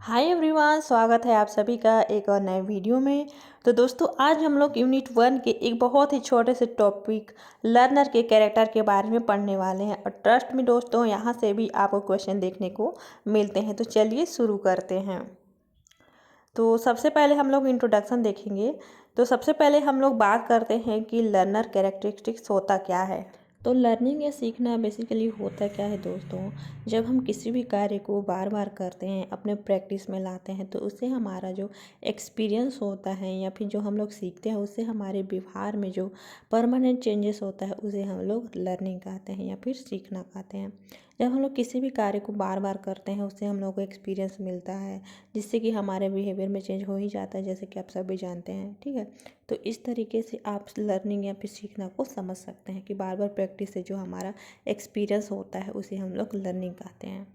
Hi everyone, स्वागत है आप सभी का एक और नए वीडियो में। तो दोस्तों, आज हम लोग यूनिट 1 के एक बहुत ही छोटे से टॉपिक लर्नर के कैरेक्टर के बारे में पढ़ने वाले हैं। और ट्रस्ट में दोस्तों, यहाँ से भी आपको क्वेश्चन देखने को मिलते हैं। तो चलिए शुरू करते हैं। तो सबसे पहले हम लोग इंट्रोडक्शन देखेंगे। तो सबसे पहले हम लोग बात करते हैं कि लर्नर कैरेक्टरिस्टिक्स होता क्या है। तो लर्निंग या सीखना बेसिकली होता क्या है दोस्तों, जब हम किसी भी कार्य को बार बार करते हैं, अपने प्रैक्टिस में लाते हैं, तो उससे हमारा जो एक्सपीरियंस होता है या फिर जो हम लोग सीखते हैं, उससे हमारे व्यवहार में जो परमानेंट चेंजेस होता है, उसे हम लोग लर्निंग कहते हैं या फिर सीखना कहते हैं। जब हम लोग किसी भी कार्य को बार बार करते हैं, उससे हम लोग को एक्सपीरियंस मिलता है, जिससे कि हमारे बिहेवियर में चेंज हो ही जाता है, जैसे कि आप सभी जानते हैं। ठीक है, तो इस तरीके से आप लर्निंग या फिर सीखना को समझ सकते हैं कि बार बार प्रैक्टिस से जो हमारा एक्सपीरियंस होता है, उसे हम लोग लर्निंग कहते हैं।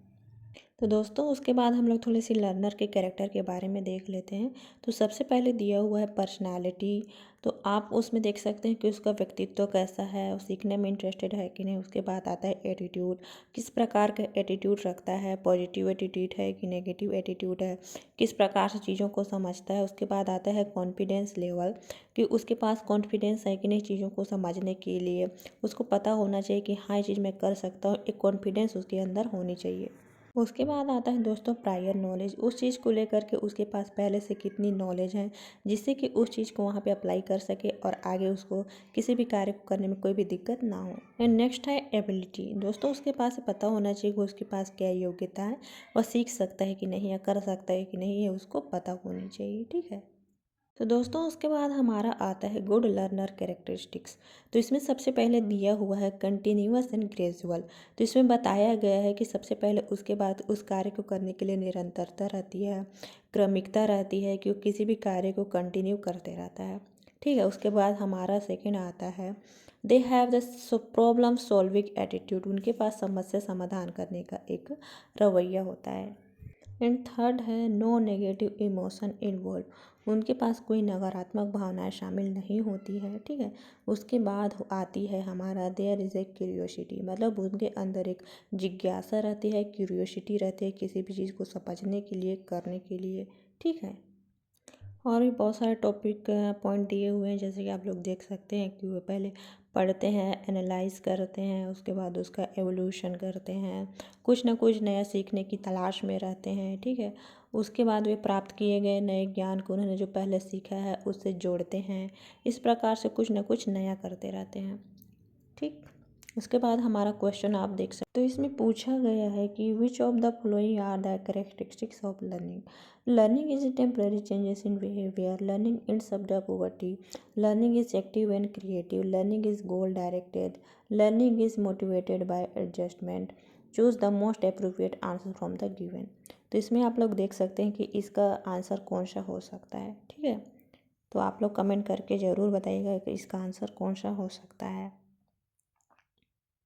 तो दोस्तों, उसके बाद हम लोग थोड़ी सी लर्नर के कैरेक्टर के बारे में देख लेते हैं। तो सबसे पहले दिया हुआ है पर्सनालिटी। तो आप उसमें देख सकते हैं कि उसका व्यक्तित्व कैसा है, वो सीखने में इंटरेस्टेड है कि नहीं। उसके बाद आता है एटीट्यूड, किस प्रकार का एटीट्यूड रखता है, पॉजिटिव एटीट्यूड है कि नेगेटिव एटीट्यूड है, किस प्रकार से चीज़ों को समझता है। उसके बाद आता है कॉन्फिडेंस लेवल, कि उसके पास कॉन्फिडेंस है कि नहीं चीज़ों को समझने के लिए। उसको पता होना चाहिए कि हाँ, ये चीज़ मैं कर सकता हूँ, एक कॉन्फिडेंस उसके अंदर होनी चाहिए। उसके बाद आता है दोस्तों प्रायर नॉलेज, उस चीज़ को लेकर के उसके पास पहले से कितनी नॉलेज है, जिससे कि उस चीज़ को वहाँ पे अप्लाई कर सके और आगे उसको किसी भी कार्य को करने में कोई भी दिक्कत ना हो। एंड नेक्स्ट है एबिलिटी। दोस्तों, उसके पास पता होना चाहिए कि उसके पास क्या योग्यता है, वह सीख सकता है कि नहीं या कर सकता है कि नहीं, ये उसको पता होनी चाहिए। ठीक है, तो दोस्तों उसके बाद हमारा आता है गुड लर्नर कैरेक्टरिस्टिक्स। तो इसमें सबसे पहले दिया हुआ है कंटिन्यूअस एंड ग्रेजुअल। तो इसमें बताया गया है कि सबसे पहले उसके बाद उस कार्य को करने के लिए निरंतरता रहती है, क्रमिकता रहती है, कि वो किसी भी कार्य को कंटिन्यू करते रहता है। ठीक है, उसके बाद हमारा सेकेंड आता है they have the problem solving attitude. उनके पास समस्या समाधान करने का एक रवैया होता है। एंड थर्ड है नो नेगेटिव इमोशन इन्वॉल्व। उनके पास कोई नकारात्मक भावनाएं शामिल नहीं होती है। ठीक है, उसके बाद आती है हमारा देयर इज़ ए क्यूरियोसिटी, मतलब उनके अंदर एक जिज्ञासा रहती है, क्यूरियोसिटी रहती है किसी भी चीज़ को समझने के लिए, करने के लिए। ठीक है, और भी बहुत सारे टॉपिक पॉइंट दिए हुए हैं, जैसे कि आप लोग देख सकते हैं कि वो पहले पढ़ते हैं, एनालाइज करते हैं, उसके बाद उसका एवोल्यूशन करते हैं, कुछ ना कुछ नया सीखने की तलाश में रहते हैं। ठीक है, उसके बाद वे प्राप्त किए गए नए ज्ञान को उन्होंने जो पहले सीखा है उससे जोड़ते हैं। इस प्रकार से कुछ ना कुछ नया करते रहते हैं। ठीक, उसके बाद हमारा क्वेश्चन आप देख सकते हैं। तो इसमें पूछा गया है कि which of the following are the characteristics of learning. Learning is temporary changes in behaviour, learning in sub the poverty, learning is active and creative, learning is goal directed, learning is motivated by adjustment, choose the most appropriate answer from the given. तो इसमें आप लोग देख सकते हैं कि इसका answer कौन सा हो सकता है। ठीक है, तो आप लोग कमेंट करके ज़रूर बताइएगा कि इसका आंसर कौन सा हो सकता है।